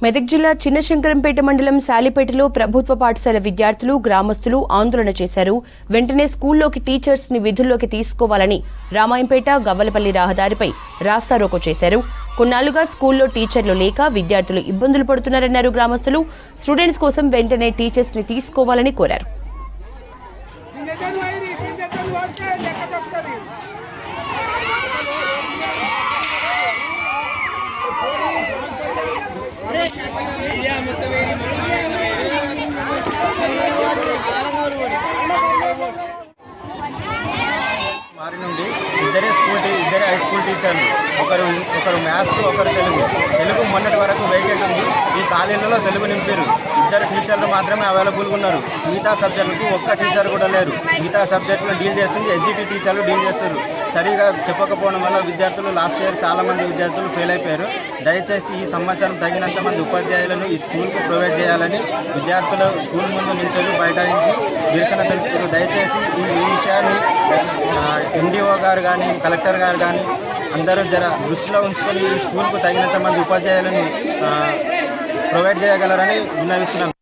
మెదక్ జిల్లా చిన్నశంకరంపేట మండలం సాలిపేటలో ప్రభుత్వ పాఠశాల విద్యార్థులు గ్రామస్తులు ఆందోళన చేశారు. వెంటనే స్కూల్లోకి టీచర్స్ ని విధుల్లోకి తీసుకోవాలని రామాయంపేట గవ్వలపల్లి రహదారిపై రాస్తారోకో చేశారు. కొన్నాళ్లుగా స్కూల్లో టీచర్లు లేక విద్యార్థులు ఇబ్బందులు పడుతున్నారన్నారు గ్రామస్తులు. స్టూడెంట్స్ కోసం వెంటనే టీచర్స్ ని తీసుకోవాలని కోరారు. మారి నుండి ఇద్దరే హై స్కూల్ టీచర్లు, ఒకరు మ్యాథ్స్, ఒకరు తెలుగు మొన్నటి వరకు వేకెంట్ ఉంది. ఈ ఖాళీలలో తెలుగు నింపారు. ఇద్దరు టీచర్లు మాత్రమే అవైలబుల్గా ఉన్నారు. మిగతా సబ్జెక్టులకు ఒక్క టీచర్ కూడా లేరు. మిగతా సబ్జెక్టులు డీల్ చేస్తుంది ఎస్జిటి టీచర్లు డీల్ చేస్తారు. సరిగా చెప్పకపోవడం వల్ల విద్యార్థులు లాస్ట్ ఇయర్ చాలామంది విద్యార్థులు ఫెయిల్ అయిపోయారు. దయచేసి ఈ సంవత్సరం తగినంత మంది ఉపాధ్యాయులను ఈ స్కూల్కు ప్రొవైడ్ చేయాలని విద్యార్థులు స్కూల్ ముందు నిల్చొని బైఠాయించి నిరసన తెలుపుతారు. దయచేసి ఈ విషయాన్ని ఎండిఓ గారు కానీ కలెక్టర్ గారు కానీ అందరూ దృష్టిలో ఉంచుకొని ఈ స్కూల్కు తగినంత మంది ఉపాధ్యాయులను ప్రొవైడ్ చేయగలరని విన్నవిస్తున్నాను.